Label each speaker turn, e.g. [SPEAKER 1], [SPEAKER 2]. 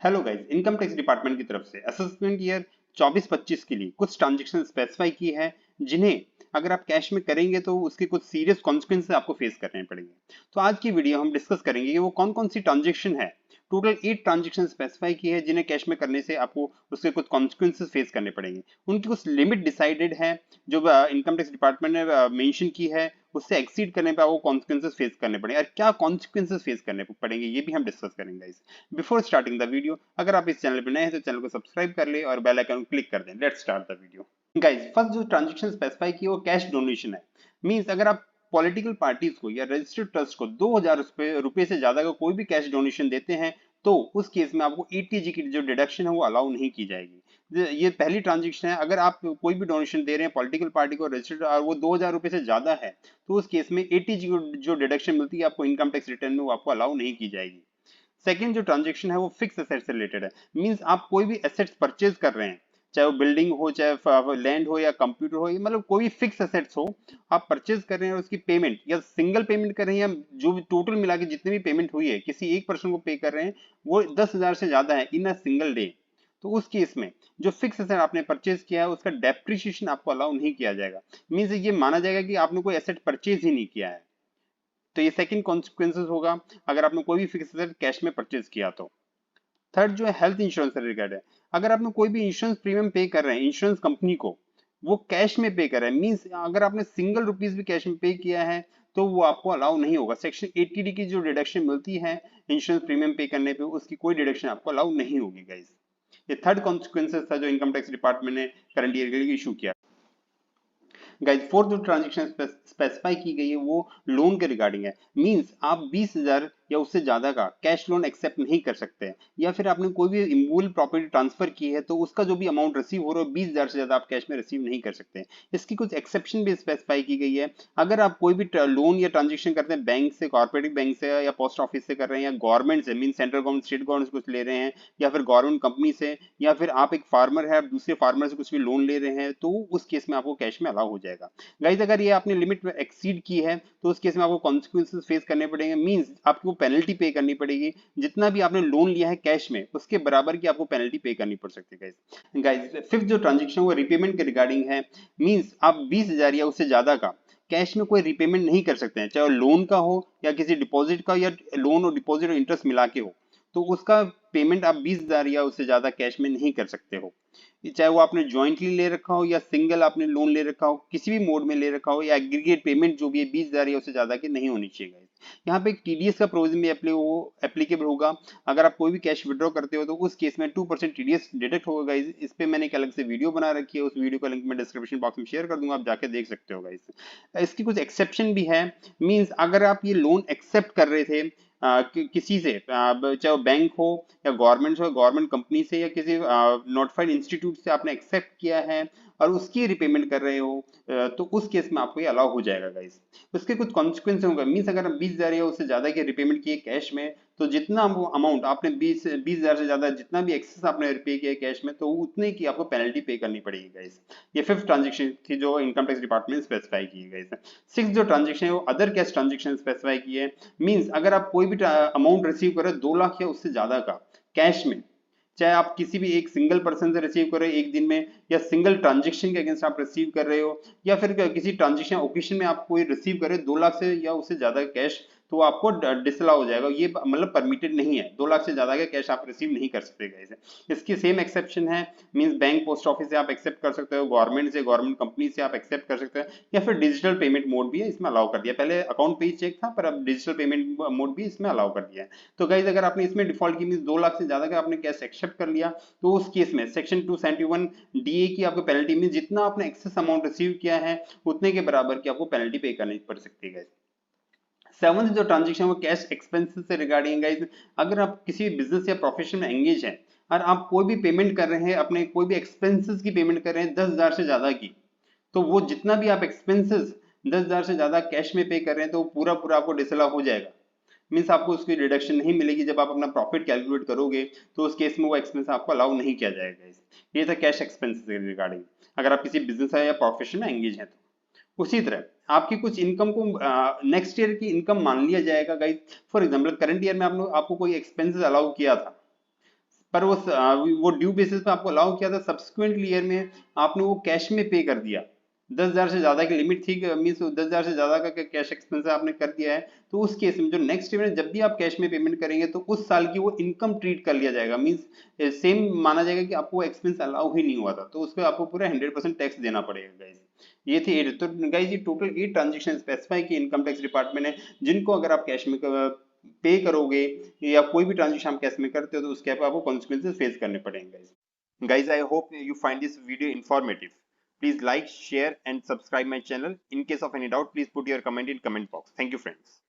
[SPEAKER 1] Hello guys, income tax department की तरफ से असेसमेंट ईयर 24-25 के लिए कुछ ट्रांजैक्शन स्पेसिफाई की है जिन्हें अगर आप कैश में करेंगे तो उसके कुछ सीरियस कॉन्सिक्वेंसेस आपको फेस करने पड़ेंगे। तो आज की वीडियो हम डिस्कस करेंगे कि वो कौन कौन सी ट्रांजैक्शन है। टोटल 8 ट्रांजैक्शन स्पेसिफाई की है जिन्हें कैश में करने से आपको उसके कुछ कॉन्सिक्वेंसेस फेस करने पड़ेंगे। उनकी कुछ लिमिट डिसाइडेड है जो इनकम टैक्स डिपार्टमेंट ने मेंशन की है, उससे एक्सीड करने पे आपको कॉन्सिक्वेंसेस फेस करने पड़ेंगे और क्या कॉन्सिक्वेंसेस फेस करने पड़ेंगे ये भी हम डिस्कस करेंगे। बिफोर स्टार्टिंग द वीडियो, अगर आप इस चैनल पर नए हैं तो चैनल को सब्सक्राइब कर ले और बेल आइकन क्लिक कर दें। Let's start the video. Guys, first जो ट्रांजैक्शन स्पेसिफाई की वो कैश डोनेशन है। मींस अगर आप पॉलिटिकल पार्टीज को या रजिस्टर्ड ट्रस्ट को 2000 रुपए से ज्यादा का कोई भी कैश डोनेशन देते हैं तो उस केस में आपको एटीजी की जो डिडक्शन है वो अलाउ नहीं की जाएगी। ये पहली ट्रांजेक्शन है। अगर आप कोई भी डोनेशन दे रहे हैं पॉलिटिकल पार्टी को रजिस्टर्ड और वो 2000 रुपए से ज्यादा है तो उस केस में एटीजी को जो डिडक्शन मिलती है आपको इनकम टैक्स रिटर्न में वो आपको अलाउ नहीं की जाएगी। सेकंड जो ट्रांजेक्शन है वो फिक्स एसेट से रिलेटेड है। मींस आप कोई भी एसेट्स परचेज कर रहे हैं, चाहे वो बिल्डिंग हो, चाहे लैंड हो या कंप्यूटर हो, मतलब कोई भी फिक्स एसेट्स हो, आप परचेज कर रहे हैं और उसकी पेमेंट या सिंगल पेमेंट कर रहे हैं या जो भी टोटल मिला के जितनी भी पेमेंट हुई है किसी एक पर्सन को पे कर रहे हैं वो 10,000 से ज्यादा है इन अ सिंगल डे, तो उस केस में जो फिक्स एसेट आपने परचेज किया है उसका डेप्रिसिएशन आपको अलाउ नहीं किया जाएगा। मींस ये माना जाएगा कि आपने कोई एसेट परचेज ही नहीं किया है। तो ये सेकंड कॉन्सिक्वेंसेस होगा अगर आपने कोई भी फिक्स एसेट कैश में परचेज किया तो। थर्ड जो है हेल्थ इंश्योरेंस से रिलेटेड है। अगर आपने कोई भी इंश्योरेंस प्रीमियम पे कर रहे हैं इंश्योरेंस कंपनी को, वो कैश में पे कर रहे हैं, मींस अगर आपने सिंगल रुपीज भी कैश में पे किया है तो वो आपको अलाउ नहीं होगा। सेक्शन 80D की जो डिडक्शन मिलती है इंश्योरेंस प्रीमियम पे करने पे उसकी कोई डिडक्शन आपको अलाउ नहीं होगी गाइस। ये थर्ड कॉन्सिक्वेंसेस था जो इनकम टैक्स डिपार्टमेंट ने करंट ईयर के लिए इशू किया। गाइस, फोर्थ जो ट्रांजेक्शन स्पेसिफाई की गई है वो लोन के रिगार्डिंग है। मींस आप 20,000 या उससे ज्यादा का कैश लोन एक्सेप्ट नहीं कर सकते हैं, या फिर आपने कोई भी इमूवेबल प्रॉपर्टी ट्रांसफर की है तो उसका जो भी अमाउंट रिसीव हो रहा है 20,000 से ज्यादा आप कैश में रिसीव नहीं कर सकते। इसकी कुछ एक्सेप्शन भी स्पेसिफाई की गई है। अगर आप कोई भी लोन या ट्रांजेक्शन करते हैं बैंक से, कॉर्पोरेटिव बैंक से या पोस्ट ऑफिस से कर रहे हैं या गवर्नमेंट से, mean central government, state government से कुछ ले रहे हैं, या फिर गवर्नमेंट कंपनी से, या फिर आप एक फार्मर है आप दूसरे फार्मर से कुछ भी लोन ले रहे हैं, तो उस केस में आपको कैश में अलाउ हो जाएगा। गाइस, अगर ये आपने लिमिट में एक्सीड की है तो उस केस में आपको कॉन्सिक्वेंसेस फेस करने पड़ेंगे। मींस आपको पेनल्टी पे करनी पड़ेगी। जितना भी आपने लोन लिया है कैश में उसके बराबर की आपको पेनल्टी पे करनी पड़ सकती है गाइस। गाइस, फिफ्थ जो ट्रांजेक्शन वो रिपेमेंट के रिगार्डिंग है। मींस आप 20,000 या उससे ज्यादा का कैश में कोई रिपेमेंट नहीं कर सकते हैं, चाहे लोन का हो या किसी डिपॉजिट का, या लोन और डिपॉजिट और इंटरेस्ट मिला के हो, तो उसका पेमेंट आप 20,000 या उससे ज्यादा कैश में नहीं कर सकते हो। चाहे वो आपने ज्वाइंटली ले रखा हो या सिंगल आपने लोन ले रखा हो, किसी भी मोड में ले रखा हो, या एग्रीगेट पेमेंट जो भी है 20,000 या उससे ज्यादा की नहीं होनी चाहिए। यहाँ पे एक टीडीएस का प्रोविजन भी एप्लीकेबल होगा। अगर आप कोई भी कैश विड्रॉ करते हो तो उस केस में 2% टीडीएस डिडक्ट होगा गाइस। इस पे मैंने एक अलग से वीडियो बना रखी है, उस वीडियो का लिंक मैं डिस्क्रिप्शन बॉक्स में शेयर कर दूंगा, आप जाके देख सकते हो गाइस। इसकी कुछ एक्सेप्शन भी है। मींस अगर आप ये लोन एक्सेप्ट कर रहे थे किसी से, चाहे वो बैंक हो या गवर्नमेंट हो, गवर्नमेंट कंपनी से या किसी नोटिफाइड इंस्टीट्यूट से आपने एक्सेप्ट किया है और उसकी रिपेमेंट कर रहे हो, तो उस केस में आपको ये अलाउ हो जाएगा गाइस। उसके कुछ कॉन्सिक्वेंस होगा। मींस अगर आप 20,000 या उससे ज्यादा की रिपेमेंट किए कैश में तो जितना अमाउंट आपने 20,000 से ज्यादा जितना भी एक्सेस आपने पे किया कैश में तो उतने की आपको पेनल्टी पे करनी पड़ेगी गाइस। ये फिफ्थ ट्रांजेक्शन थी जो इनकम टैक्स डिपार्टमेंट स्पेसिफाई की है गाइस। सिक्स जो ट्रांजेक्शन है वो अदर कैश ट्रांजेक्शन स्पेसिफाई की है। मींस अगर आप कोई भी अमाउंट रिसीव कर रहे हो 2 लाख या उससे ज्यादा का कैश में, चाहे आप किसी भी एक सिंगल पर्सन से रिसीव कर रहे हो एक दिन में, या सिंगल ट्रांजेक्शन के अगेंस्ट आप रिसीव कर रहे हो, या फिर किसी ट्रांजेक्शन ओकेशन में आप कोई रिसीव कर रहे हो 2 लाख से या उससे ज्यादा कैश, तो आपको डिसअलाउ हो जाएगा। ये मतलब परमिटेड नहीं है, 2 लाख से ज्यादा का कैश आप रिसीव नहीं कर सकते गाइस। इसकी सेम एक्सेप्शन है। मींस बैंक, पोस्ट ऑफिस से आप एक्सेप्ट कर सकते हो, गवर्नमेंट से, गवर्नमेंट कंपनी से आप एक्सेप्ट कर सकते हो, या फिर डिजिटल पेमेंट मोड भी है इसमें अलाउ कर दिया। पहले अकाउंट पे ही चेक था पर अब डिजिटल पेमेंट मोड भी इसमें अलाउ कर दिया है। तो गाइस, अगर आपने इसमें डिफॉल्ट की मींस 2 लाख से ज्यादा का आपने कैश एक्सेप्ट कर लिया तो उस केस में सेक्शन 271 DA की आपको पेनल्टी मींस जितना आपने एक्सेस अमाउंट रिसीव किया है उतने के बराबर की आपको पेनल्टी पे करनी पड़ सकती है गाइस। सेवंथ जो ट्रांजेक्शन वो कैश एक्सपेंसेस से रिगार्डिंग गाइस। अगर आप किसी बिजनेस या प्रोफेशन में एंगेज हैं और आप कोई भी पेमेंट कर रहे हैं, अपने कोई भी एक्सपेंसेस की पेमेंट कर रहे हैं 10,000 से ज्यादा की, तो वो जितना भी आप एक्सपेंसेस 10,000 से ज्यादा कैश में पे कर रहे हैं तो पूरा पूरा आपको डिसअलाउ हो जाएगा। मीन्स आपको उसकी डिडक्शन नहीं मिलेगी। जब आप अपना प्रॉफिट कैलकुलेट करोगे तो उस केस में वो एक्सपेंस आपको अलाउ नहीं किया जाएगा। ये था कैश एक्सपेंसेस रिगार्डिंग, अगर आप किसी बिजनेस या प्रोफेशन में एंगेज हैं तो। उसी तरह आपकी कुछ इनकम को नेक्स्ट ईयर की इनकम मान लिया जाएगा guys. For example current year में आपने आपको कोई एक्सपेंसेस अलाउ किया था, पर वो ड्यू बेसिस पे आपको अलाउ किया था, सब्सिक्वेंट ईयर में आपने वो कैश में पे कर दिया, 10,000 से ज्यादा की लिमिट थी, मीन्स 10,000 से ज्यादा का कैश एक्सपेंस आपने कर दिया है, तो उस केस में जो नेक्स्ट ईयर में जब भी आप कैश में पेमेंट करेंगे तो उस साल की वो इनकम ट्रीट कर लिया जाएगा, मीन्स सेम माना जाएगा कि आपको एक्सपेंस अलाउ ही नहीं हुआ था, तो उस पर आपको पूरा 100% टैक्स देना पड़ेगा गाइस। ये थी 8, तो गाइस ये टोटल 8 ट्रांजेक्शन स्पेसिफाई की इनकम टैक्स डिपार्टमेंट है, जिनको अगर आप कैश में पे करोगे या कोई भी ट्रांजेक्शन आप कैश में करते हो तो उसके आपको कॉन्सिक्वेंसेस फेस करने पड़ेंगे guys. Guys, I hope you find this video informative. Please like, share and subscribe my channel. In case of any doubt, please put your comment in comment box. Thank you friends.